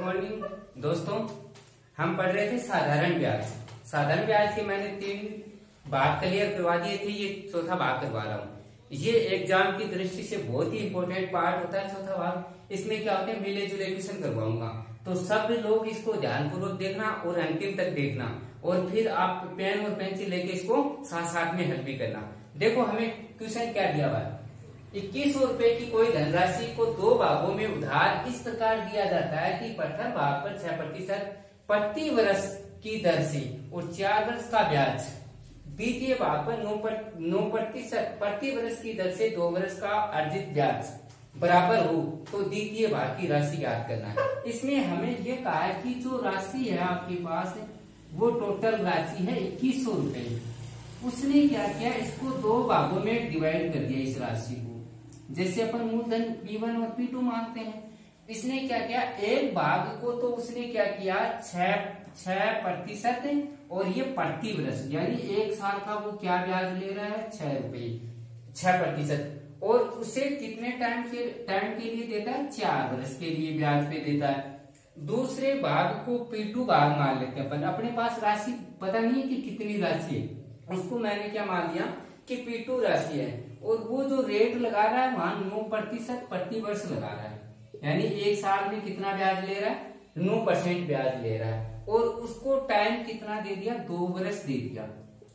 Morning दोस्तों। हम पढ़ रहे थे साधारण ब्याज। साधारण ब्याज के मैंने 3 भाग क्लियर करवा दिए थे, ये चौथा भाग करवा रहा हूँ। ये एग्जाम की दृष्टि से बहुत ही इंपॉर्टेंट पार्ट होता है चौथा भाग। इसमें क्या होता है, मिले जुले क्वेश्चन करवाऊंगा, तो सब लोग इसको ध्यानपूर्वक देखना और अंतिम तक देखना, और फिर आप पेन और पेंसिल लेके इसको साथ साथ में हल भी करना। देखो हमें क्वेश्चन क्या दिया हुआ है, 2100 रुपए की कोई धनराशि को 2 भागों में उधार इस प्रकार दिया जाता है कि प्रथम भाग पर 6% प्रति वर्ष की दर से और 4 वर्ष का ब्याज, द्वितीय भाग पर 9% प्रति वर्ष की दर से 2 वर्ष का अर्जित ब्याज बराबर हो तो द्वितीय भाग की राशि ज्ञात करना है। इसमें हमें ये कहा है कि जो राशि है आपके पास वो टोटल राशि है 2100 रुपए। उसने क्या किया, इसको 2 भागों में डिवाइड कर दिया इस राशि को। जैसे अपन मूलधन P1 और P2 मांगते हैं, इसने क्या किया, एक भाग को तो उसने क्या किया 6% और ये प्रति वर्ष यानी 1 साल का वो क्या ब्याज ले रहा है 6 रुपए 6%, और उसे कितने टाइम के लिए देता है 4 वर्ष के लिए ब्याज पे देता है। दूसरे भाग को P2 भाग मान लेते हैं अपन, अपने पास राशि पता नहीं है कि कितनी राशि है, उसको मैंने क्या मान लिया कि P2 राशि है, और वो जो रेट लगा रहा है वहां 9% प्रति वर्ष लगा रहा है, यानी 1 साल में कितना ब्याज ले रहा है 9% ब्याज ले रहा है, और उसको टाइम कितना दे दिया 2 वर्ष दे दिया।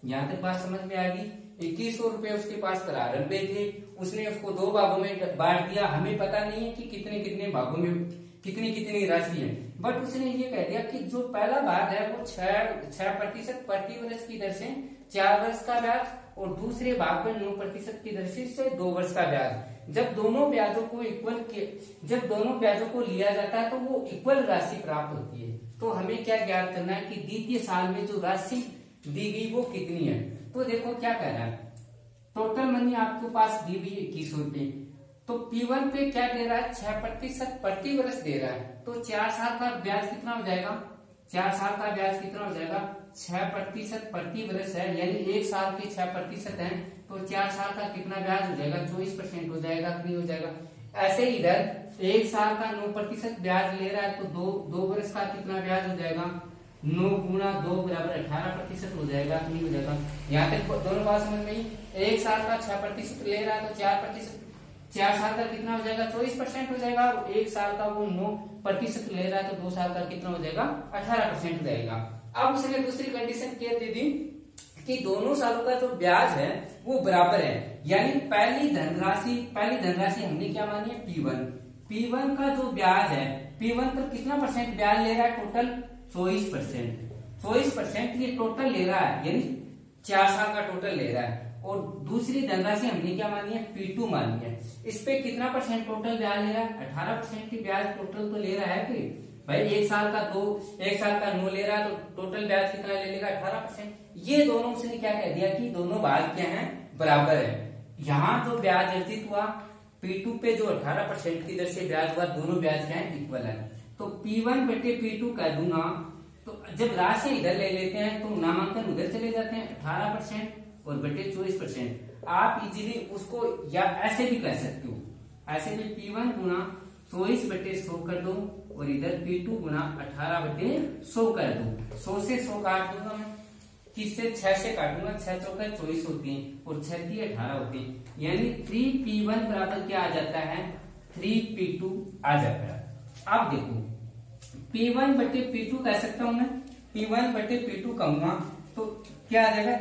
यहाँ तक बात समझ में आ गई। 2100 रुपए उसके पास करार पे थे, उसने उसको 2 भागों में बांट दिया। हमें पता नहीं है कि कितने कितने भागों में कितनी राशि है, बट उसने ये कह दिया कि जो पहला भाग है वो 6% प्रति वर्ष की दर से 4 वर्ष का ब्याज, और दूसरे भाग पर 9% की दर से 2 वर्ष का ब्याज। जब दोनों ब्याजों को लिया जाता है तो वो इक्वल राशि प्राप्त होती है। तो हमें क्या ज्ञात करना है कि द्वितीय साल में जो राशि दी गई वो कितनी है। तो देखो क्या कह रहा है, टोटल मनी आपके पास दी हुई 2100 रुपए, तो P1 पे क्या दे रहा है 6% प्रति वर्ष दे रहा है, तो 4 साल का ब्याज कितना हो जाएगा 4 साल का ब्याज कितना हो जाएगा 6% प्रति वर्ष है, यानी 1 साल के 6% है, तो 4 साल का कितना ब्याज हो जाएगा 24% हो जाएगा, नहीं हो जाएगा। ऐसे ही इधर 1 साल का 9% ब्याज ले रहा है, तो 2 वर्ष का कितना ब्याज हो जाएगा 9 गुना 2 बराबर 18% हो जाएगा, नहीं हो जाएगा। यहाँ तक दोनों बात समझ में आई। 1 साल का 6% ले रहा है तो 4 साल का कितना हो जाएगा 24% हो जाएगा, और 1 साल का वो 9% ले रहा है तो 2 साल का कितना हो जाएगा 18% हो जाएगा। अब उसने दूसरी कंडीशन क्या दे दी कि दोनों सालों का जो ब्याज है वो बराबर है, यानी पहली धनराशि हमने क्या मानी है P1 का जो ब्याज है, P1 पर कितना परसेंट ब्याज ले रहा है टोटल 24% ये टोटल ले रहा है, यानी 4 साल का टोटल ले रहा है। और दूसरी धनराशि हमने क्या मानी है P2 मानी है, इस पे कितना परसेंट टोटल ब्याज ले रहा है 18% की ब्याज टोटल तो ले रहा है कि भाई 1 साल का 9 ले रहा है, तो टोटल ब्याज कितना ले लेगा 18%। ये दोनों उसने क्या कह दिया कि दोनों भाग क्या है बराबर है। यहाँ जो ब्याज अर्जित हुआ P2 पे जो 18% की दर से ब्याज हुआ, दोनों ब्याज क्या है इक्वल है, तो P1 बटे P2 कह दूंगा। तो जब राशि इधर ले लेते हैं तो नामांकन उधर चले जाते हैं, 18% और बटे 24%। आप इजीली उसको या ऐसे भी कर सकते हो, ऐसे भी P1 गुना 24 बटे 100 कर दो, और इधर P2 गुना 18 बटे 100 कर दो। 100 से 100 काट दूंगा मैं, किससे 6 से काटूंगा, 6 चौका 24 होती है और 6 × 18 होती है, यानी 3P1 बराबर क्या आ जाता है 3P2 आ जाता है। अब देखो P1 बटे P2 कह सकता हूं मैं, P1 बटे P2 कहूंगा तो क्या आ जाएगा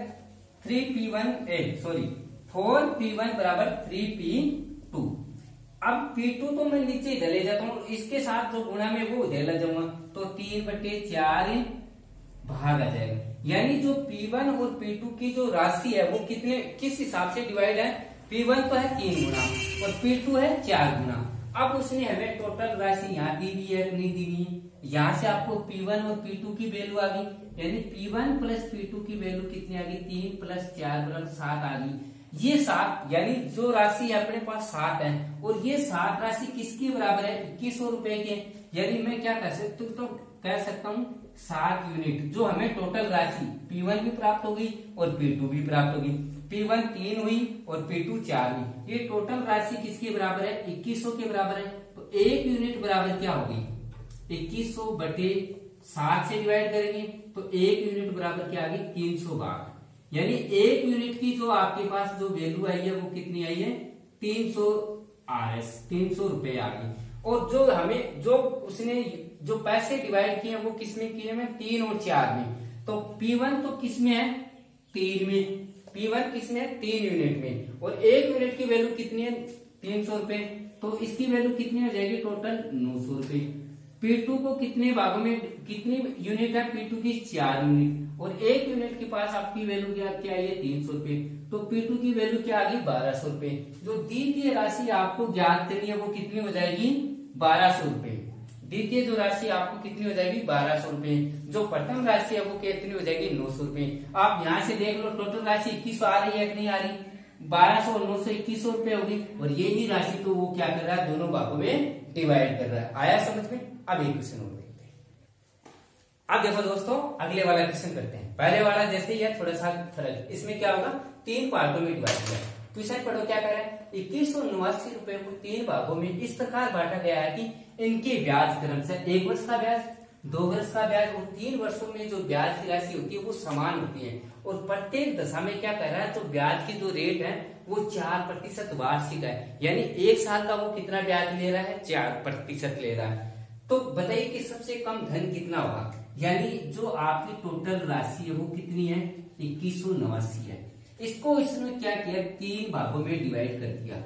4P1 बराबर 3P2। अब P2 तो मैं नीचे इधर ले जाता हूँ, इसके साथ जो गुणा में वो उधर ले जाऊंगा, तो 3/4 भाग आ जाएगा, यानी जो P1 और P2 की जो राशि है वो किस हिसाब से डिवाइड है, P1 तो है 3 गुना और P2 है 4 गुना। अब उसने हमें टोटल राशि यहाँ दी हुई है नहीं दी हुई, यहाँ से आपको P1 और P2 की वैल्यू आ गई, यानी P1 प्लस P2 की वैल्यू कितनी आ गई 3 + 4 = 7 आ गई। ये 7 यानी जो राशि अपने पास 7 है, और ये 7 राशि किसकी बराबर है 2100 रुपए के, यानी मैं क्या कह सकता हूँ 7 यूनिट, जो हमें टोटल राशि P1 भी प्राप्त होगी और P2 भी प्राप्त होगी। P1 3 हुई और P2 4 हुई, ये टोटल राशि किसके बराबर है 2100 के बराबर है। तो 1 यूनिट बराबर क्या होगी 2100 बटे 7 से डिवाइड करेंगे तो 1 यूनिट बराबर क्या आ गई 300 भाग। यानी 1 यूनिट की जो आपके पास जो वैल्यू आई है वो कितनी आई है 300 RS, 300 रुपए आ गई। और जो हमें जो उसने जो पैसे डिवाइड किए वो किसमें किए हैं 3 और 4 में। तो P1 तो किसमें है 3 में, P1 किसमें है 3 यूनिट में, और 1 यूनिट की वैल्यू कितनी है 300 रुपए, तो इसकी वैल्यू कितनी हो जाएगी टोटल 900 रुपए। P2 को कितने भागों में कितनी यूनिट है P2 की 4 यूनिट, और 1 यूनिट के पास आपकी वैल्यू क्या आई है 300 रुपए, तो P2 की वैल्यू क्या आ गई 1200 रुपए। जो द्वितीय राशि आपको ज्ञात करनी है वो कितनी हो जाएगी 1200 रुपए। द्वितीय जो राशि आपको कितनी हो जाएगी 1200 रुपए। जो प्रथम राशि है वो कितनी हो जाएगी 900 रुपए। आप यहाँ से देख लो टोटल राशि 2100 आ रही है कि नहीं आ रही, 1200 और 900 2100 रुपए होगी, और यही राशि तो वो क्या कर रहा है दोनों भागों में डिवाइड कर रहा है। आया समझ में। अब एक क्वेश्चन और देखते हैं। अब देखो दोस्तों अगले वाला क्वेश्चन करते हैं। पहले वाला जैसे ही है थोड़ा सा फर्क, इसमें क्या होगा 3 पार्टों में डिवाइड किया। क्वेश्चन पढ़ो क्या कर रहा है 2189 रुपए को 3 भागों में इस प्रकार बांटा गया है कि इनके ब्याज क्रमशः 1 वर्ष का ब्याज, 2 वर्ष का ब्याज और 3 वर्षों में जो ब्याज की राशि होती है वो समान होती है। और प्रत्येक दशा में क्या कर रहा है तो ब्याज की जो रेट है वो 4% वार्षिक है। यानी 1 साल का वो कितना ब्याज ले रहा है 4% ले रहा है। तो बताइए कि सबसे कम धन कितना होगा। यानी जो आपकी टोटल राशि है वो कितनी है 2189 है। इसको इसने क्या किया 3 भागों में डिवाइड कर दिया।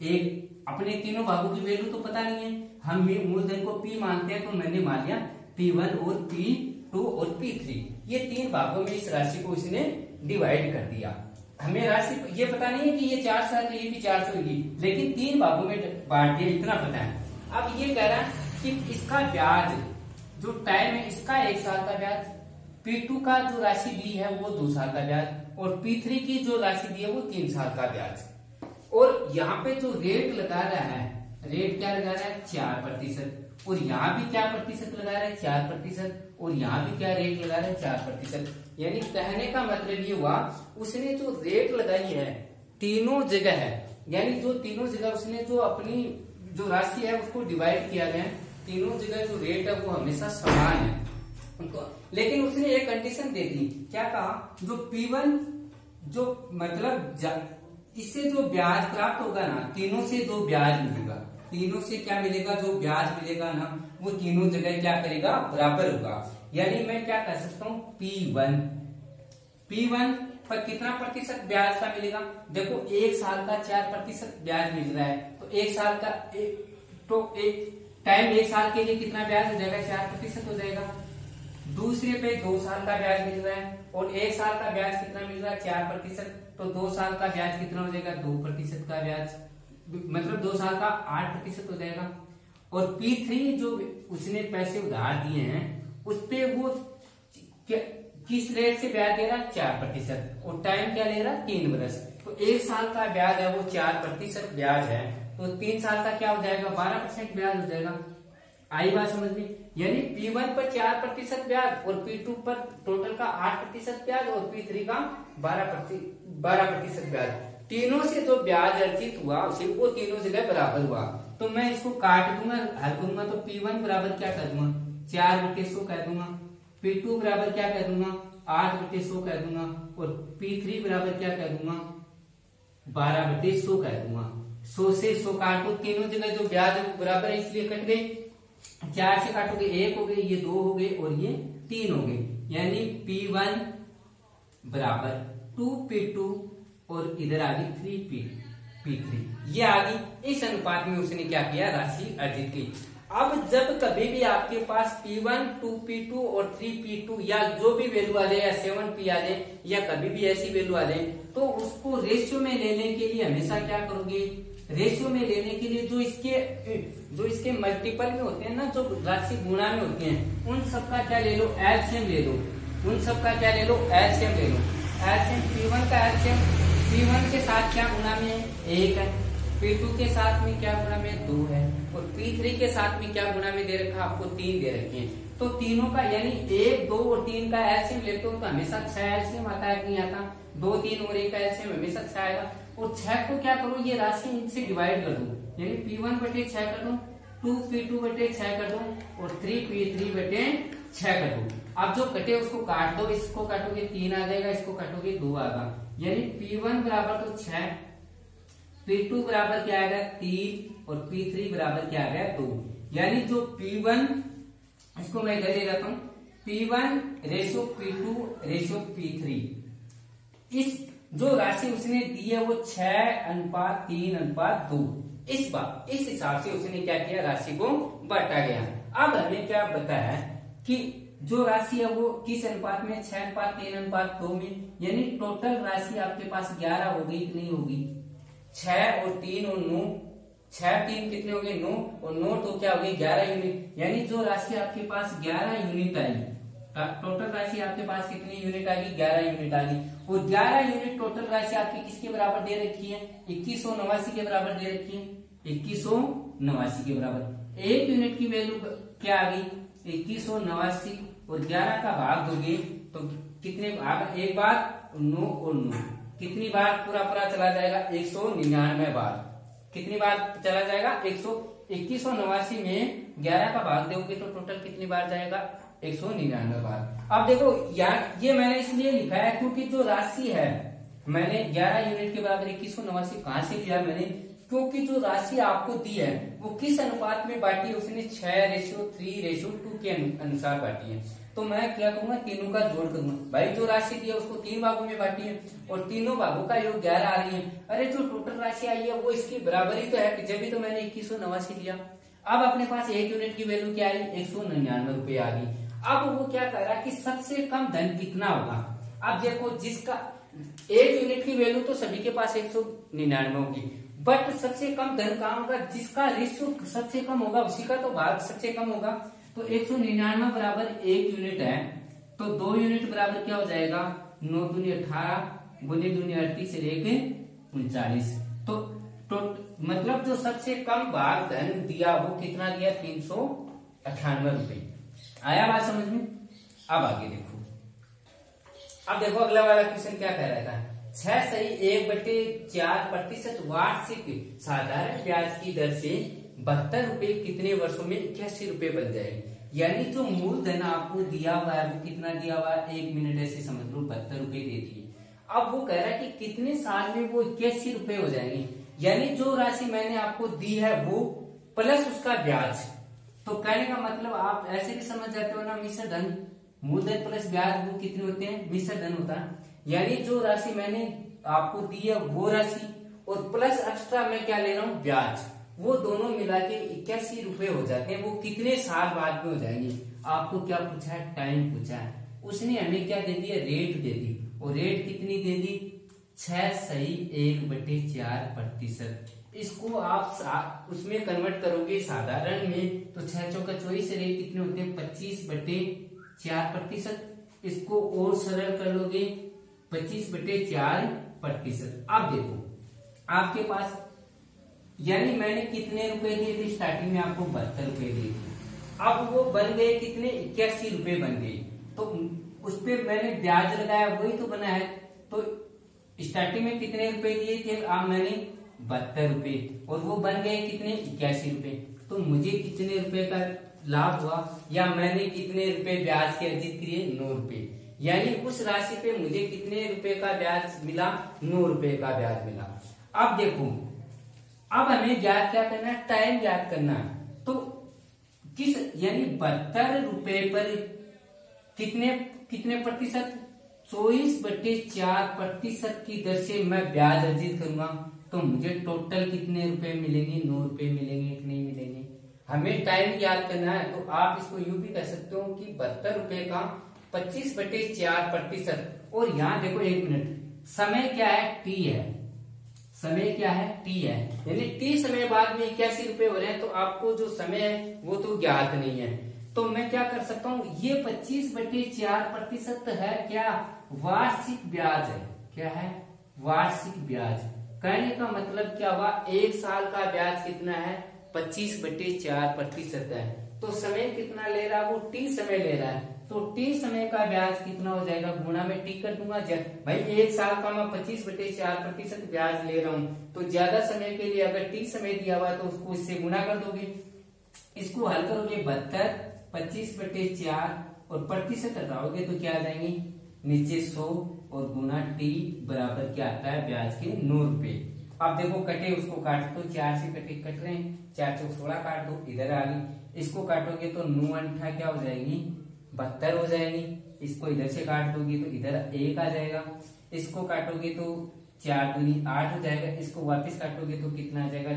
एक अपने तीनों भागों की वैल्यू तो पता नहीं है, हम मूलधन को P मानते हैं, तो मैंने मान लिया P1 और P2 और P3। ये 3 भागों में इस राशि को इसने डिवाइड कर दिया। हमें राशि ये पता नहीं है कि ये 400 है तो ये भी 400 होगी, लेकिन 3 भागों में बांट दिया इतना पता है। अब ये कह रहा है कि इसका ब्याज जो टाइम है इसका 1 साल का ब्याज, P2 का जो राशि दी है वो 2 साल का ब्याज, और P3 की जो राशि दी है वो 3 साल का ब्याज। और यहाँ पे जो रेट लगा रहा है, रेट क्या लगा रहा है 4%, और यहाँ भी क्या प्रतिशत लगा रहा है 4%, और यहाँ भी क्या रेट लगा रहा है 4%। यानी कहने का मतलब ये हुआ उसने जो रेट लगाई है तीनों जगह है, यानी जो तीनों जगह उसने जो अपनी जो राशि है उसको डिवाइड किया गया, तीनों जगह जो रेट है वो हमेशा समान है। लेकिन उसने एक कंडीशन दे दी, क्या कहा जो P1 जो मतलब इससे जो ब्याज प्राप्त होगा ना, तीनों से जो ब्याज मिलेगा, तीनों से क्या मिलेगा जो ब्याज मिलेगा ना वो तीनों जगह क्या करेगा बराबर होगा। यानी मैं क्या कर सकता हूँ P1 पर कितना प्रतिशत ब्याज का मिलेगा। देखो 1 साल का 4% ब्याज मिल रहा है, तो 1 साल का टाइम 1 साल के लिए कितना ब्याज हो जाएगा 4% हो जाएगा। दूसरे पे 2 साल का ब्याज मिल रहा है, और 1 साल का ब्याज कितना मिल रहा है 4%, तो 2 साल का ब्याज कितना हो जाएगा 2% का ब्याज, मतलब 2 साल का 8% हो जाएगा। और P3 जो उसने पैसे उधार दिए हैं उस पे वो किस रेट से ब्याज दे रहा है 4%, और टाइम क्या ले रहा है 3 वर्ष। तो 1 साल का ब्याज है वो 4% ब्याज है, तो 3 साल का क्या हो जाएगा 12% ब्याज हो जाएगा। आई बात समझ में। यानी P1 पर 4% ब्याज, और P2 पर टोटल का 8% ब्याज, और P3 का 12% ब्याज। तीनों से जो ब्याज अर्जित हुआ उसे वो तीनों जगह बराबर हुआ। तो मैं इसको काट दूंगा, हल करूंगा, तो P1 बराबर क्या कर दूंगा 4/100 कह दूंगा, P2 बराबर क्या कह दूंगा 8/100 कह दूंगा, और P3 बराबर क्या कह दूंगा 12/100 कह दूंगा। 100 से 100 काटो, तीनों जगह जो ब्याज है वो बराबर है इसलिए कट गई। 4 से काटोगे 1 हो गए, ये 2 हो गए, और ये 3 हो गए। यानी P1 बराबर 2P2 और इधर आ गई 3P3, ये आ गई। इस अनुपात में उसने क्या किया राशि अर्जित की। अब जब कभी भी आपके पास P1 2P2 और 3P2 या जो भी वैल्यू आ जाए या 7P आ जाए या कभी भी ऐसी वैल्यू आ जाए, तो उसको रेशियो में लेने के लिए हमेशा क्या करोगे, रेशियो में लेने के लिए जो इसके मल्टीपल में होते हैं ना, जो राशि गुणा में होती हैं, उन सबका क्या ले लो एलसीएम ले लो, उन सबका क्या ले लो एलसीएम ले लो। एलसीएम P1 का एलसीएम P1 के साथ क्या गुणा में 1 है, P2 के साथ में क्या गुणा में 2 है, और P3 के साथ में क्या गुणा में दे रखा आपको 3 दे रखे हैं। तो तीनों का यानी 1, 2 और 3 का एलसीएम लेते हो तो हमेशा 6 एलसीएम आता है कि नहीं आता, 2, 3 और 1 का एलसीएम हमेशा 6 आएगा। और 6 को क्या करो ये राशि इनसे डिवाइड कर दो, यानी P1/6 कर दो, 2p2 बटे 6 कर दो और 3p3 बटे 6 कर दो। अब जो कटे उसको काट दो, इसको काटोगे 3 आ जाएगा, इसको काटोगे 2 आएगा, यानी p1 बराबर तो 6, p2 बराबर क्या आएगा 3 और p3 बराबर क्या आ गया 2। यानी जो p1, इसको मैं इधर ले जाता हूं, p1 ratio p2 ratio p3, इस जो राशि उसने दी है वो 6:3:2, इस हिसाब से उसने क्या किया, राशि को बांटा गया। अब हमें क्या बताया कि जो राशि है वो किस अनुपात में, 6:3:2 में, यानी टोटल राशि आपके पास 11 होगी कि नहीं होगी, 6 और 3 और 9, 6 3 कितने हो गए 9 और 9 तो क्या हो गई 11 यूनिट, यानी जो राशि आपके पास 11 यूनिट आई, टोटल राशि आपके पास कितनी यूनिट आ गई, 11 यूनिट आ गई। और 11 यूनिट टोटल राशि आपकी किसके बराबर दे रखी है, 2189 के बराबर दे रखी है, 2189 के बराबर। एक यूनिट की वैल्यू क्या आ गई 2189, और 11 का भाग दोगे तो कितने भाग, एक बार 9 और 9, कितनी बार पूरा चला जाएगा 199 बार, कितनी बार चला जाएगा 2189 में 11 का भाग दोगे तो टोटल कितनी बार जाएगा 199 बार। अब देखो यार ये मैंने इसलिए लिखा है क्योंकि जो राशि है मैंने 11 यूनिट के बराबर 2189 कहां से लिया मैंने, क्योंकि जो राशि आपको दी है वो किस अनुपात में बांटी है, उसने 6:3:2 के अनुसार बांटी है। तो मैं क्या करूंगा, तीनों का जोड़ करूंगा, भाई जो राशि दी है उसको 3 भागों में बांटी है और तीनों भागों का योग 11 आ रही है। अरे जो टोटल राशि आई है वो इसकी बराबरी तो है, जब भी तो मैंने 2189 लिया। अब अपने पास एक यूनिट की वैल्यू क्या आई 199 रुपए आ गई। अब वो क्या कह रहा है कि सबसे कम धन कितना होगा। अब देखो जिसका एक यूनिट की वैल्यू तो सभी के पास 199 होगी, बट सबसे कम धन कहाँ होगा, जिसका रेशियो सबसे कम होगा उसी का तो भाग सबसे कम होगा। तो 199 बराबर 1 यूनिट है, तो 2 यूनिट बराबर क्या हो जाएगा 9 दूनी 18 गुने दूनी 38 से लेके 39। तो मतलब जो सबसे कम भाग धन दिया वो कितना दिया 398 रुपए। आया बात समझ में। अब आगे देखो, अब देखो अगला वाला क्वेश्चन क्या कह रहा था, 6 सही 1/4% वार्षिक साधारण ब्याज की दर से 72 रुपए कितने वर्षों में 81 रुपए बन जाएगी। यानी जो मूलधन आपको दिया हुआ है वो कितना दिया हुआ है, 1 मिनट ऐसे समझ लो 72 रुपए दे दिए। अब वो कह रहा है कि कितने साल में वो 81 रुपए हो जाएंगे, यानी जो राशि मैंने आपको दी है वो प्लस उसका ब्याज। तो कहने का मतलब आप ऐसे भी समझ जाते हो ना, मिश्र धन मूलधन प्लस ब्याज वो कितने होते हैं, मिश्र धन होता है। यानी जो राशि मैंने आपको दी है वो राशि और प्लस एक्स्ट्रा मैं क्या ले रहा हूँ ब्याज, वो दोनों मिला के 81 रुपए हो जाते हैं। वो कितने साल बाद में हो जाएंगे। आपको क्या पूछा है, टाइम पूछा है। उसने हमें क्या दे दिया, रेट दे दी, और रेट कितनी दे दी 6 सही 1/4%। इसको आप उसमें कन्वर्ट करोगे साधारण में तो 6 चौका 24 से रेट कितने होते हैं 25/4%। इसको और सरल कर लोगे 25/4%। अब देखो आपके पास, यानी मैंने कितने रुपए दिए थे स्टार्टिंग में, आपको 72 रुपए दिए थे। अब वो बन गए कितने 81 रुपए बन गए, तो उस पे मैंने ब्याज लगाया वही तो बना है। तो स्टार्टिंग में कितने रुपए दिए थे, अब मैंने 72 रुपए, और वो बन गए कितने 81 रुपए। तो मुझे कितने रुपए का लाभ हुआ, या मैंने कितने रुपए ब्याज के अर्जित किए 9 रुपए। यानी उस राशि पे मुझे कितने रुपए का ब्याज मिला, 9 रुपए का ब्याज मिला। अब देखो, अब हमें ज्ञात क्या करना है, टाइम ज्ञात करना है। तो किस, यानी 72 रुपए पर कितने प्रतिशत, 24/4% की दर से मैं ब्याज अर्जित करूंगा। तो मुझे टोटल कितने रुपए मिलेंगे, 9 रुपए मिलेंगे कि नहीं मिलेंगे। हमें टाइम याद करना है, तो आप इसको यूं भी कह सकते हो कि 72 रुपए का 25/4%। और यहाँ देखो 1 मिनट, समय क्या है, टी है, समय क्या है, टी है, यानी टी समय बाद में 81 रुपए हो रहे हैं। तो आपको जो समय है वो तो ज्ञात नहीं है। तो मैं क्या कर सकता हूँ, ये 25/4% है क्या, वार्षिक ब्याज है। क्या है, वार्षिक ब्याज। कहने का मतलब क्या हुआ, 1 साल का ब्याज कितना है 25/4% है। तो समय कितना ले रहा है, वो टी समय ले रहा है। तो टी समय का ब्याज कितना हो जाएगा, गुणा में टी कर दूंगा। भाई 1 साल का मैं 25/4% ब्याज ले रहा हूं, तो ज्यादा समय के लिए अगर टी समय दिया हुआ है तो उसको इससे गुणा कर दोगे। इसको हल करोगे 72, 25/4 और प्रतिशत हटाओगे तो क्या आ जाएंगे नीचे 100 और गुना टी बराबर क्या आता है ब्याज के 9 रुपए। अब देखो कटे उसको काट दो, 4 से कटे कट रहे हैं, 4 चौक 16 काट दो, इधर आ गई। इसको काटोगे तो 9 अंठा क्या हो जाएगी 72 हो जाएगी। इसको इधर से काट दोगे तो इधर 1 आ जाएगा। इसको काटोगे तो 4 दूनी 8 हो जाएगा। इसको वापस काटोगे तो कितना आ जाएगा,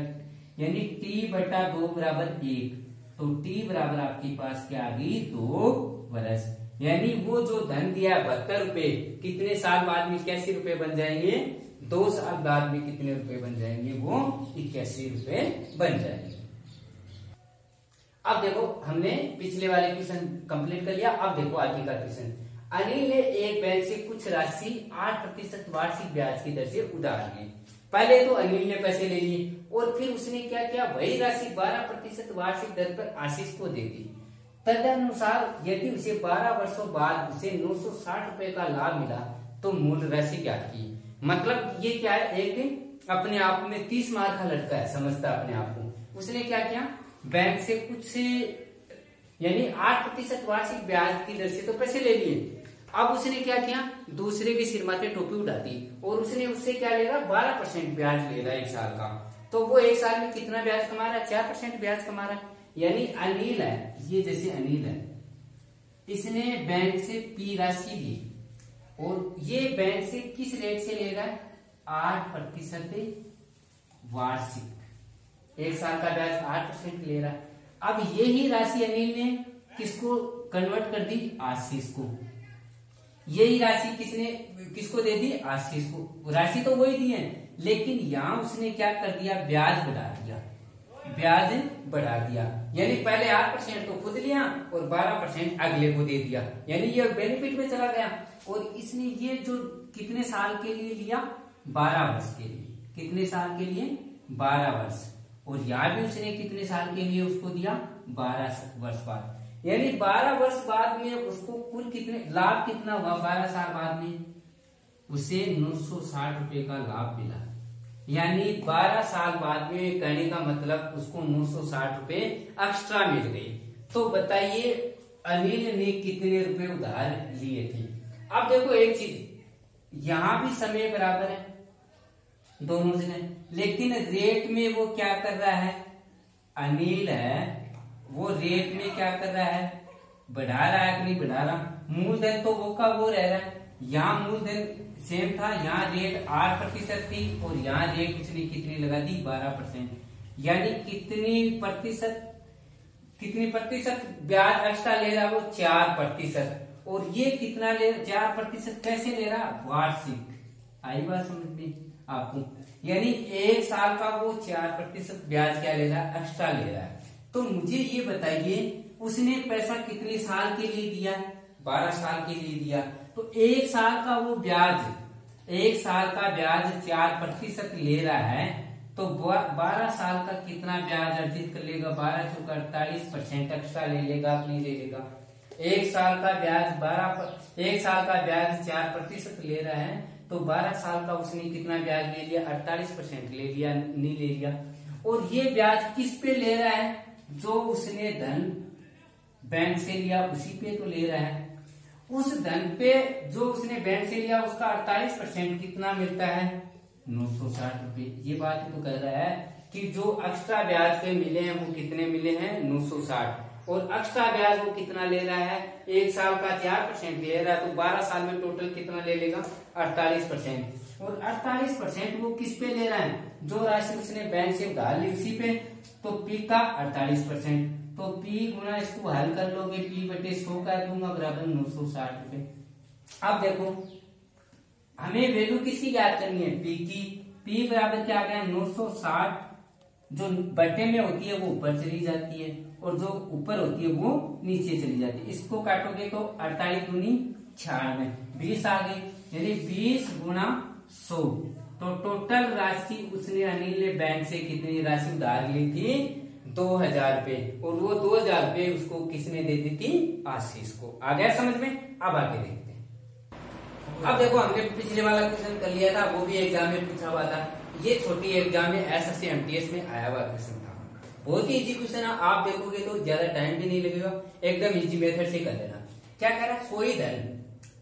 यानी t/2 बराबर 1। तो t बराबर आपके पास क्या आ गई 2 वर्ष। यानी वो जो धन दिया 72 रुपए कितने साल बाद में 81 रुपए बन जाएंगे, 2 साल बाद में कितने रुपए बन जाएंगे, वो 81 रुपए बन जाएंगे। अब देखो हमने पिछले वाले क्वेश्चन कंप्लीट कर लिया। अब देखो आगे का क्वेश्चन। अनिल ने एक बैंक से कुछ राशि 8% वार्षिक ब्याज की दर से उधार ली। पहले तो अनिल ने पैसे ले लिए और फिर उसने क्या किया, वही राशि 12% वार्षिक दर पर आशीष को दे दी। तदनुसार यदि उसे 12 वर्षों बाद उसे 960 रुपए का लाभ मिला तो मूल राशि क्या की। मतलब ये क्या है, एक दिन अपने आप में 30 मार का लड़का है, समझता अपने आप को। उसने क्या किया, बैंक से कुछ यानी 8% वार्षिक ब्याज की दर से तो पैसे ले लिए। अब उसने क्या किया, दूसरे के सिर माथे टोपी उड़ा दी और उसने उससे क्या ले रहा 12% ब्याज ले रहा है 1 साल का। तो वो 1 साल में कितना ब्याज कमा रहा है, 4% ब्याज कमा रहा है। यानी अनिल है, ये जैसे अनिल है, इसने बैंक से पी राशि ली और ये बैंक से किस रेट से ले रहा है 8% वार्षिक। 1 साल का ब्याज 8% ले रहा है। अब यही राशि अनिल ने किसको कन्वर्ट कर दी, आशीष को। यही राशि किसको दे दी, आशीष को। राशि तो वही दी है, लेकिन यहां उसने क्या कर दिया, ब्याज बढ़ा दिया। ब्याज बढ़ा दिया यानी पहले 8% तो खुद लिया और 12% अगले को दे दिया, यानी ये बेनिफिट में चला गया। और इसने ये जो कितने साल के लिए लिया, 12 वर्ष के लिए। कितने साल के लिए, 12 वर्ष। और यहाँ भी उसने कितने साल के लिए उसको दिया, 12 वर्ष बाद। यानी 12 वर्ष बाद में उसको कुल कितने लाभ कितना हुआ, 12 साल बाद में उसे 960 रुपए का लाभ मिला। यानी 12 साल बाद में, कहने का मतलब उसको 960 रुपए एक्स्ट्रा मिल गई। तो बताइए अनिल ने कितने रुपए उधार लिए थे। अब देखो एक चीज, यहां भी समय बराबर है दोनों जने, लेकिन रेट में वो क्या कर रहा है, अनिल है वो रेट में क्या कर रहा है, बढ़ा रहा है कि नहीं बढ़ा रहा। मूलधन तो वो का वो रह रहा है। यहाँ मूलधन सेम था, यहाँ रेट 8% थी और यहाँ रेट उसने कितनी लगा दी, 12%। यानी कितनी प्रतिशत ब्याज एक्स्ट्रा ले रहा है वो, 4%। और ये कितना ले 4% कैसे ले रहा, वार्षिक। आई बात समझ में आपको। यानी 1 साल का वो 4% ब्याज क्या ले रहा है, एक्स्ट्रा ले रहा है। तो मुझे ये बताइए उसने पैसा कितने साल के लिए दिया, 12 साल के लिए दिया। तो 1 साल का वो ब्याज, 1 साल का ब्याज 4% ले रहा है, तो 12 साल का कितना ब्याज अर्जित कर लेगा, 12 चौका 48% एक्स्ट्रा ले लेगा, अपनी ले लेगा। 1 साल का ब्याज 1 साल का ब्याज 4% ले रहा है, तो 12 साल का उसने कितना ब्याज ले लिया, 48% ले लिया, नहीं ले लिया। और ये ब्याज किस पे ले रहा है, जो उसने धन बैंक से लिया उसी पे तो ले रहा है। उस धन पे जो उसने बैंक से लिया उसका 48% कितना मिलता है, 960 रुपए। ये बात तो कह रहा है कि जो एक्स्ट्रा ब्याज पे मिले हैं वो कितने मिले हैं, 960। और एक्स्ट्रा ब्याज वो कितना ले रहा है, 1 साल का 4% ले रहा है, तो 12 साल में टोटल कितना ले लेगा, 48%। और 48% वो किस पे ले रहा है, जो राशि उसने बैंक से उधार ली उसी पे। तो पी का 48%, तो पी गुना इसको हल कर लोगे, p/100 कर दूंगा बराबर 960 रुपए। अब देखो हमें वैल्यू किसकी ज्ञात करनी है, पी की। पी बराबर क्या आ गया, 960। जो बटे में होती है वो ऊपर चली जाती है और जो ऊपर होती है वो नीचे चली जाती है। इसको काटोगे तो 48 दूनी 96, 20 आ गई। यानी 20 गुना 100। तो टोटल राशि उसने अनिल ने बैंक से कितनी राशि उधार ली थी, 2000 रुपए। और वो 2000 रुपए उसको किसने दे दी थी, आशीष को। आ गया समझ में। अब आगे देखते हैं। अब देखो हमने पिछले वाला क्वेश्चन कर लिया था, वो भी एग्जाम में पूछा हुआ था। ये छोटी एग्जाम में SSC MTS में आया हुआ क्वेश्चन था। बहुत ही इजी क्वेश्चन है, आप देखोगे तो ज्यादा टाइम भी नहीं लगेगा, एकदम इजी मेथड से कर लेना। क्या कह रहा है, कोई धन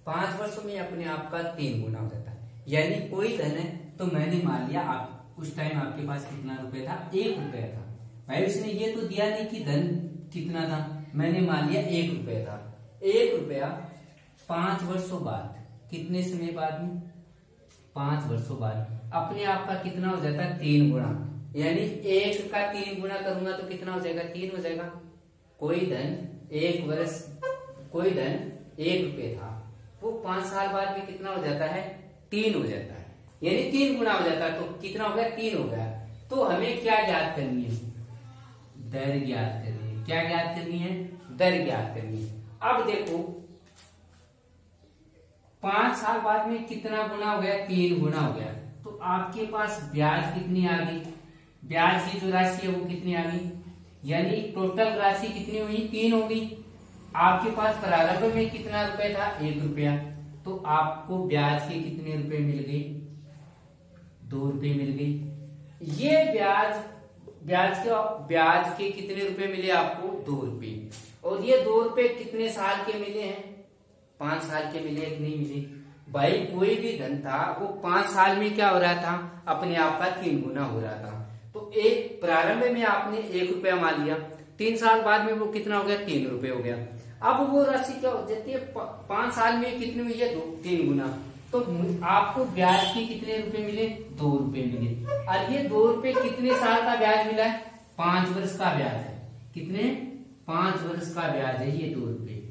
5 वर्षों में अपने आप का 3 गुना हो जाता है। यानी कोई धन है, तो मैंने मान लिया आप उस टाइम आपके पास कितना रुपए था, 1 रुपया था भाई। उसने ये तो दिया नहीं कि धन कितना था, मैंने मान लिया 1 रुपया था। 1 रुपया 5 वर्षों बाद, कितने समय बाद में, 5 वर्षों बाद अपने आप का कितना हो जाता है, 3 गुना। यानी 1 का 3 गुना करूंगा तो कितना हो जाएगा, 3 हो जाएगा। कोई धन 1 वर्ष, कोई धन 1 रुपये था, वो 5 साल बाद में कितना हो जाता है, 3 हो जाता है। यानी 3 गुना हो जाता है, तो कितना हो गया, 3 हो गया। तो हमें क्या ज्ञात करनी है, दर ज्ञात करनी है। क्या ज्ञात करनी है, दर ज्ञात करनी है। अब देखो 5 साल बाद में कितना गुना हो गया, 3 गुना हो गया। तो आपके पास ब्याज कितनी आ गई, ब्याज की जो राशि है वो कितनी आ गई, यानी टोटल राशि कितनी हुई, 3 हो गई। आपके पास प्रारंभ में कितना रुपए था, 1 रुपया, तो आपको ब्याज के कितने रुपए मिल गए, 2 रुपए मिल गई। ये ब्याज के कितने रुपए मिले आपको, 2 रुपए। और ये 2 रुपए कितने साल के मिले हैं, 5 साल के मिले, नहीं मिले भाई। कोई भी धन था वो 5 साल में क्या हो रहा था, अपने आप का 3 गुना हो रहा था। तो एक प्रारंभ में आपने 1 रुपया मान लिया, 3 साल बाद में वो कितना हो गया, 3 रुपए हो गया। अब वो राशि क्या हो जाती है, 5 साल में कितनी हुई है, 3 गुना। तो आपको ब्याज के कितने रुपए मिले, 2 रुपए मिले। और ये 2 रुपए कितने साल का ब्याज मिला है, 5 वर्ष का ब्याज है। कितने, 5 वर्ष का ब्याज है ये 2 रुपए।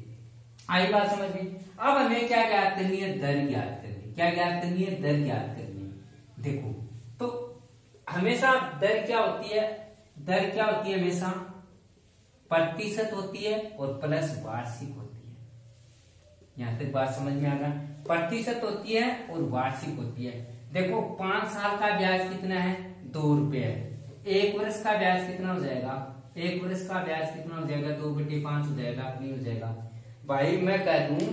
आई बात समझ में। अब हमें क्या ज्ञात करनी है, दर ज्ञात करनी है। क्या ज्ञात करनी है, दर ज्ञात करनी है। देखो तो हमेशा दर क्या होती है, दर क्या होती है, हमेशा प्रतिशत होती है और प्लस वार्षिक होती है। यहां तक बात समझ में आ गया, प्रतिशत होती है और वार्षिक होती है। देखो 5 साल का ब्याज कितना है, 2 रुपये है। 1 वर्ष का ब्याज कितना हो जाएगा, 1 वर्ष का ब्याज कितना हो जाएगा, 2/5 हो जाएगा, नहीं हो जाएगा भाई। मैं कह दूं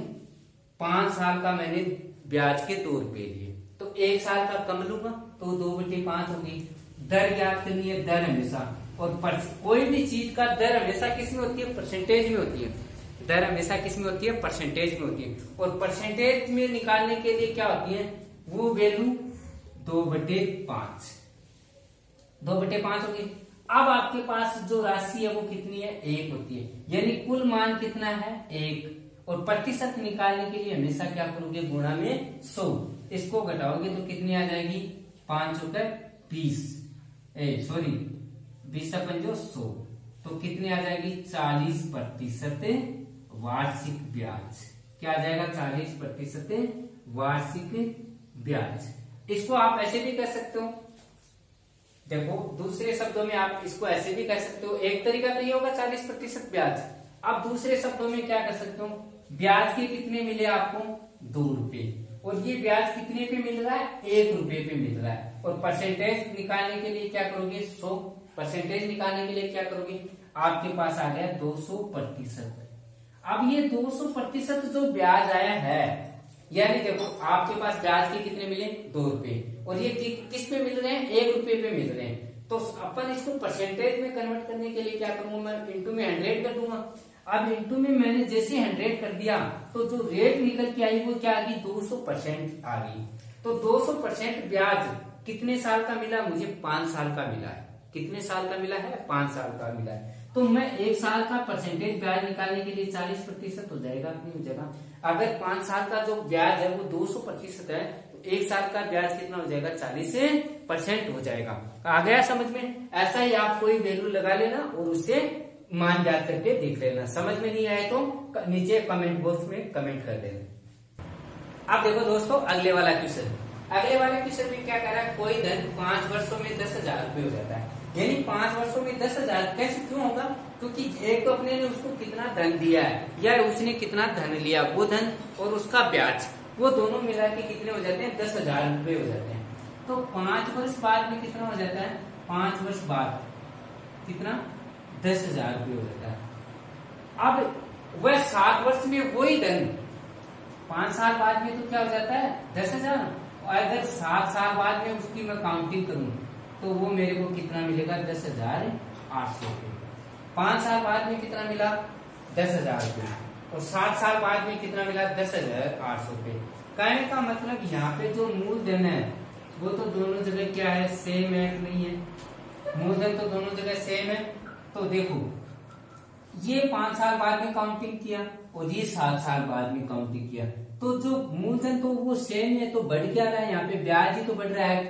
5 साल का मैंने ब्याज के 2 रुपये लिए, तो 1 साल का कम लूंगा तो 2/5 होगी। दर ज्ञात करनी है, दर हमेशा, और कोई भी चीज का दर हमेशा किस में होती है, परसेंटेज में होती है। दर हमेशा किस में होती है, परसेंटेज में होती है। और परसेंटेज में निकालने के लिए क्या होती है, वो वैल्यू 2/5, 2/5 होगी। अब आपके पास जो राशि है वो कितनी है, 1 होती है। यानी कुल मान कितना है, 1। और प्रतिशत निकालने के लिए हमेशा क्या करोगे, गुणा में 100। इसको घटाओगे तो कितनी आ जाएगी, 5 रुपए 20, सॉरी 20/5 तो कितनी आ जाएगी, 40% वार्षिक ब्याज। क्या आ जाएगा, 40% वार्षिक ब्याज। इसको आप ऐसे भी कर सकते हो, देखो दूसरे शब्दों में आप इसको ऐसे भी कर सकते हो। एक तरीका तो ये होगा 40% ब्याज। अब दूसरे शब्दों में क्या कर सकते हो, ब्याज के कितने मिले आपको, 2 रुपए, और ये ब्याज कितने पे मिल रहा है, 1 रुपए पे मिल रहा है। और परसेंटेज निकालने के लिए क्या करोगे, 100। परसेंटेज निकालने के लिए क्या करोगे, आपके पास आ गया 200%। अब ये 200% जो ब्याज आया है, यानी देखो आपके पास ब्याज के कितने मिले, 2 रुपए, और ये किस पे मिल रहे हैं, 1 रुपए पे मिल रहे हैं। तो अपन इसको परसेंटेज में कन्वर्ट करने के लिए क्या करूंगा, मैं इंटू में 100 कर दूंगा। अब इंटू में मैंने जैसे 100 कर दिया तो जो रेट निकल के आई वो क्या आ गई, 200% आ गई। तो 200% ब्याज कितने साल का मिला, मुझे 5 साल का मिला है। कितने साल का मिला है, 5 साल का मिला है। तो मैं 1 साल का परसेंटेज ब्याज निकालने के लिए 40% हो जाएगा अपनी जगह। अगर 5 साल का जो ब्याज है वो 200% है, तो 1 साल का ब्याज कितना हो जाएगा, 40% हो जाएगा। आ गया समझ में। ऐसा ही आप कोई वैल्यू लगा लेना और उससे मान याद करके देख लेना। समझ में नहीं आए तो नीचे कमेंट बॉक्स में कमेंट कर देना। अब देखो दोस्तों अगले वाला क्वेश्चन। अगले वाले क्वेश्चन में क्या कर रहा है, कोई धन 5 वर्षों में 10,000 रुपये हो जाता है। यानी 5 वर्षों में 10,000 कैसे क्यों होगा, क्योंकि एक तो अपने ने उसको कितना धन दिया है या उसने कितना धन लिया, वो धन और उसका ब्याज, वो दोनों मिला के कितने हो जाते हैं, 10,000 रुपये हो जाते हैं। तो 5 वर्ष बाद में कितना हो जाता है, 5 वर्ष बाद कितना, 10,000 रुपये हो जाता है। अब वह 7 वर्ष में वही धन 5 साल बाद में तो क्या हो जाता है, 10,000। और अगर 7 साल बाद में उसकी मैं काउंटिंग करूं तो वो मेरे को कितना मिलेगा, 10,000 800 रुपये। 5 साल बाद में कितना मिला 10,000 रुपये और 7 साल बाद में कितना मिला 10,800 रुपये। कहने का मतलब यहाँ पे जो मूलधन है वो तो दोनों जगह क्या है सेम है कि नहीं है, मूलधन तो दोनों जगह सेम है। तो देखो ये 5 साल बाद में काउंटिंग किया और ये 7 साल बाद में काउंटिंग किया, तो जो मूलधन तो वो सेम है, तो बढ़ क्या रहा है यहाँ पे ब्याज ही तो बढ़ रहा है।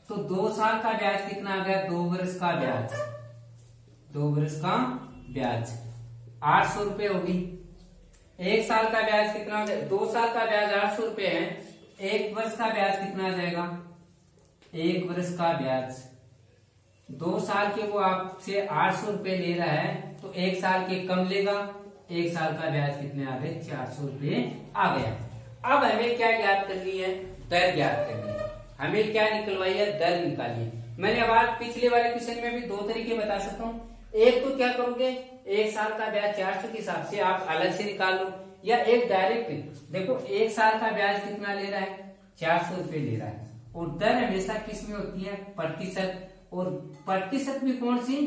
तो 2 साल का ब्याज कितना आ गया 2 वर्ष का ब्याज, 2 वर्ष का ब्याज 800 रुपये होगी। 1 साल का ब्याज कितना हो जाएगा, 2 साल का ब्याज 800 रुपये है, 1 वर्ष का ब्याज कितना आ जाएगा 1 वर्ष का ब्याज 2 साल के वो आपसे 800 रुपये ले रहा है तो 1 साल के कम लेगा, 1 साल का ब्याज कितने आ गए 400 रुपये आ गया। अब हमें क्या ज्ञात करनी है, दर ज्ञात करनी है। हमें क्या निकलवाई है, दर निकालिए। मैंने अब आज पिछले वाले क्वेश्चन में भी 2 तरीके बता सकता हूँ। एक तो क्या करोगे 1 साल का ब्याज 400 के हिसाब से आप अलग से निकाल लो, या एक डायरेक्ट देखो 1 साल का ब्याज कितना ले रहा है 400 रुपये ले रहा है। और दर हमेशा किस में होती है प्रतिशत, और प्रतिशत भी कौन सी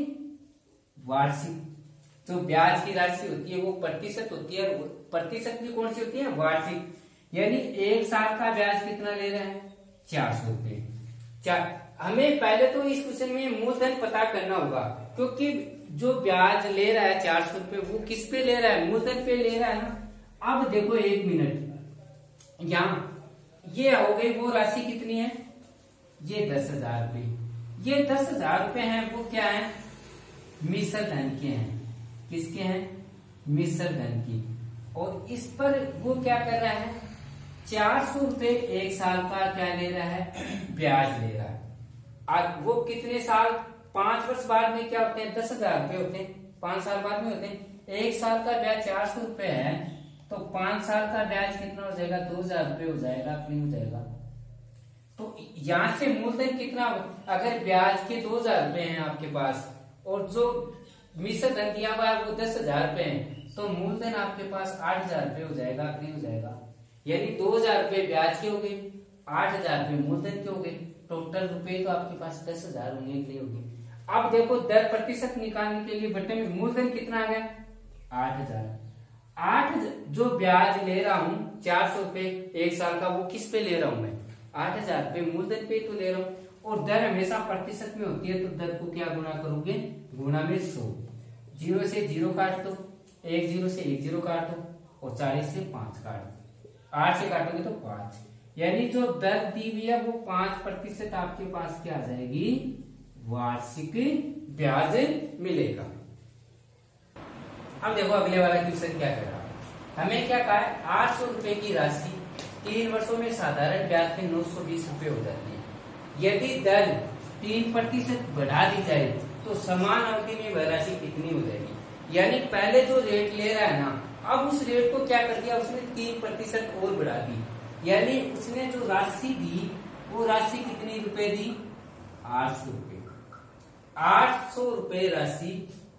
वार्षिक, जो ब्याज की राशि होती है वो प्रतिशत होती है, प्रतिशत भी कौन सी होती है वार्षिक। यानी 1 साल का ब्याज कितना ले रहा है 400 रुपये। हमें पहले तो इस क्वेश्चन में मूलधन पता करना होगा, क्योंकि जो ब्याज ले रहा है 400 रुपये वो किस पे ले रहा है, मूलधन पे ले रहा है ना। अब देखो 1 मिनट, यहाँ ये हो गई वो राशि कितनी है, ये 10,000 रुपये। ये 10,000 रुपये हैं वो क्या है मिश्र धन के हैं, किसके हैं मिश्र धन की। और इस पर वो क्या कर रहा है 400 रुपये 1 साल का क्या ले रहा है ब्याज ले रहा है। आज वो कितने साल 5 वर्ष बाद में क्या होते हैं 10,000 रुपये होते हैं, 5 साल बाद में होते हैं। 1 साल का ब्याज 400 रुपये है तो 5 साल का ब्याज कितना हो जाएगा 2,000 रुपये हो जाएगा, नहीं हो जाएगा। तो यहां से मूलधन कितना, अगर ब्याज के 2,000 रुपये हैं आपके पास और जो मिश्र धन दिया हुआ है वो 10,000 रुपये है, तो मूलधन आपके पास 8,000 रुपये हो जाएगा, नहीं हो जाएगा। यानी 2,000 रुपये ब्याज के हो गए, 8,000 रुपये मूलधन के हो गए, टोटल रुपए तो आपके पास 10,000 होने के लिए होगी। अब देखो दर प्रतिशत निकालने के लिए बटे में मूलधन कितना आ गया 8,000। 8 जो ब्याज ले रहा हूँ 400 रुपये 1 साल का, वो किस पे ले रहा हूं मैं 8,000 रुपये मूलधन पे तो ले रहा हूँ। और दर हमेशा प्रतिशत में होती है, तो दर को क्या गुना करोगे गुना में 100। 0 से 0 काट दो, 1 0 से 1 0 काट दो और 40 से 5 काट दो, 8 से काटोगे तो 5। यानी जो दर दी हुई है वो 5% आपके पास क्या आ जाएगी वार्षिक ब्याज मिलेगा। अब देखो अगले वाला क्वेश्चन क्या कह रहा है, हमें क्या कहा है 800 रुपए की राशि 3 वर्षों में साधारण ब्याज पे 920 रुपए हो जाती है। यदि दर 3% बढ़ा दी जाए तो समान अवधि में वह राशि कितनी हो जाएगी। यानी पहले जो रेट ले रहा है ना, अब उस रेट को क्या कर दिया उसने 3% और बढ़ा दी। यानी उसने जो राशि दी वो राशि कितनी रुपए दी 800 रुपए। 800 रुपए राशि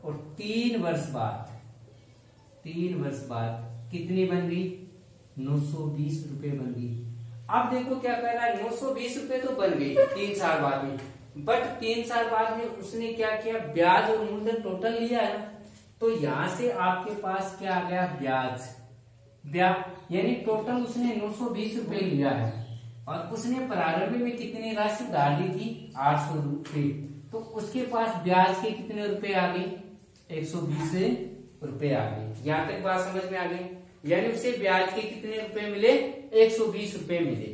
और 3 वर्ष बाद कितनी बन गई 920 रुपए बन गई। अब देखो क्या कर रहा है 920 रुपए तो बन गई 3 साल बाद में, बट 3 साल बाद में उसने क्या किया ब्याज और मूलधन टोटल लिया है, तो यहां से आपके पास क्या आ गया ब्याज यानी टोटल उसने 920 रुपए लिया है और उसने प्रारंभ में कितनी राशि उधार ली थी 800 रुपए, तो उसके पास ब्याज के कितने रुपए आ गए 120 रुपए आ गए। यहां तक बात समझ में आ गई। यानी उसे ब्याज के कितने रुपए मिले 120 रुपए मिले।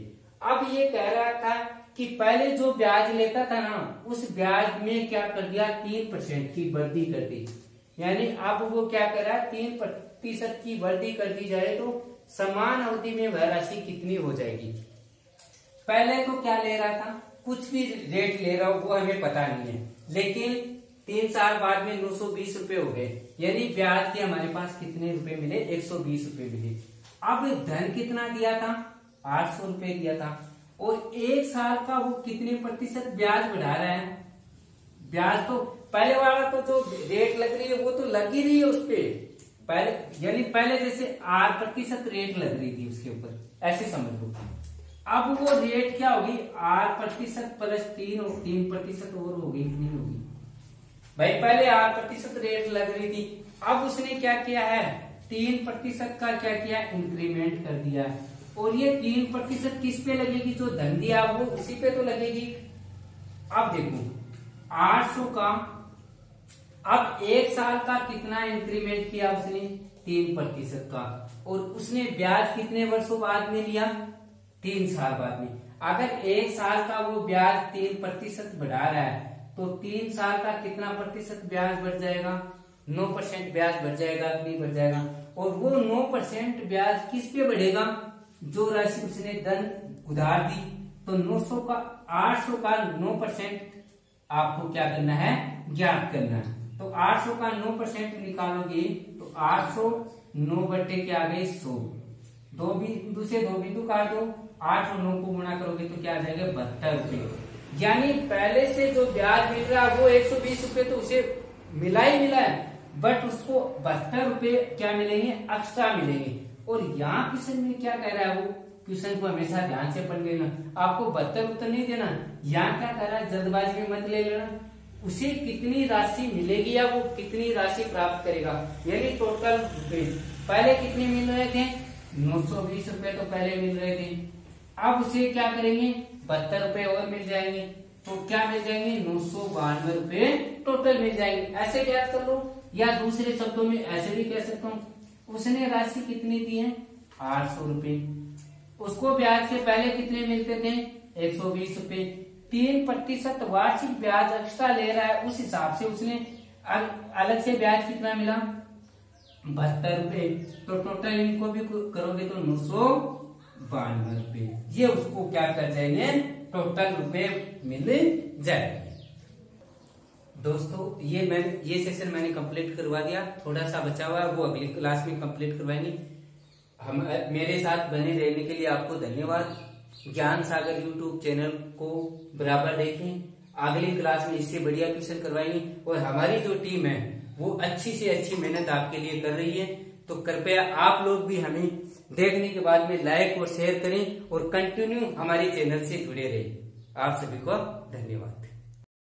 अब ये कह रहा था कि पहले जो ब्याज लेता था ना उस ब्याज में क्या कर दिया 3% की वृद्धि कर दी। यानी अब वो क्या कर रहा है 3% की वृद्धि कर दी जाए तो समान अवधि में वह राशि कितनी हो जाएगी। पहले तो क्या ले रहा था कुछ भी रेट ले रहा हो वो हमें पता नहीं है, लेकिन 3 साल बाद में 920 रुपए हो गए, यानी ब्याज के हमारे पास कितने रुपए मिले 120 रुपए मिले। अब धन कितना दिया था 800 रुपए दिया था और 1 साल का वो कितने प्रतिशत ब्याज बढ़ा रहा है। ब्याज तो पहले वाला तो जो रेट लग रही है वो तो लग ही रही है उस पे पहले, यानी पहले जैसे 8% रेट लग रही थी उसके ऊपर, ऐसे समझ लो। अब वो रेट क्या होगी 8% प्लस 3 और 3% और होगी नहीं होगी भाई पहले 8% रेट लग रही थी, अब उसने क्या किया है 3% का क्या किया इंक्रीमेंट कर दिया। और ये 3% किस पे लगेगी, जो धन दिया वो उसी पे तो लगेगी। अब देखो 800 का अब एक साल का कितना इंक्रीमेंट किया उसने 3% का, और उसने ब्याज कितने वर्षों बाद में लिया 3 साल बाद में। अगर एक साल का वो ब्याज 3% बढ़ा रहा है तो 3 साल का कितना प्रतिशत ब्याज बढ़ जाएगा 9% ब्याज बढ़ जाएगा, नहीं बढ़ जाएगा। और वो 9% ब्याज किस पे बढ़ेगा, जो राशि उसने धन उधार दी। तो 900 का 800 का 9% आपको क्या करना है ज्ञात करना है। तो 800 का 9% निकालोगे तो 800 9 बट्टे क्या आ गए 100, 2 बिंदु से 2 बिंदु काट दो, 8 और 9 को गुणा करोगे तो क्या आ जाएगा 72 रुपए। यानी पहले से जो ब्याज मिल रहा है वो 120 रुपए तो उसे मिला ही मिला है, बट उसको 72 रुपए क्या मिलेंगे एक्स्ट्रा मिलेंगे। और यहाँ क्वेश्चन में क्या कह रहा है, वो क्वेश्चन को हमेशा ध्यान से पढ़ लेना, आपको 72 उत्तर नहीं देना। यहाँ क्या कह रहा है जल्दबाजी में मत ले लेना, उसे कितनी राशि मिलेगी या वो कितनी राशि प्राप्त करेगा। यानी टोटल पहले कितने मिल रहे थे 920 रुपए तो पहले मिल रहे थे, अब उसे क्या करेंगे 72 रुपए और मिल जाएंगे, तो क्या मिल जाएंगे 992 रुपए टोटल मिल जाएंगे। ऐसे याद कर लो, या दूसरे शब्दों में ऐसे भी कह सकता हूँ, उसने राशि कितनी दी है 800 रुपए, उसको ब्याज के पहले कितने मिलते थे 120 रुपए, 3% वार्षिक ब्याज एक्स्ट्रा ले रहा है, उस हिसाब से उसने अलग से ब्याज कितना मिला 72 रुपए। तो टोटल इनको भी करोगे तो 992 रुपए, ये उसको क्या कर जाएंगे टोटल रुपए मिल जाएंगे। दोस्तों ये सेशन मैंने कंप्लीट करवा दिया, थोड़ा सा बचा हुआ है वो अगली क्लास में कंप्लीट करवाएंगे। हम मेरे साथ बने रहने के लिए आपको धन्यवाद। ज्ञान सागर यूट्यूब चैनल को बराबर देखें, अगली क्लास में इससे बढ़िया क्वेश्चन करवाएंगे। और हमारी जो टीम है वो अच्छी से अच्छी मेहनत आपके लिए कर रही है, तो कृपया आप लोग भी हमें देखने के बाद में लाइक और शेयर करें और कंटिन्यू हमारे चैनल से जुड़े रहें। आप सभी को धन्यवाद।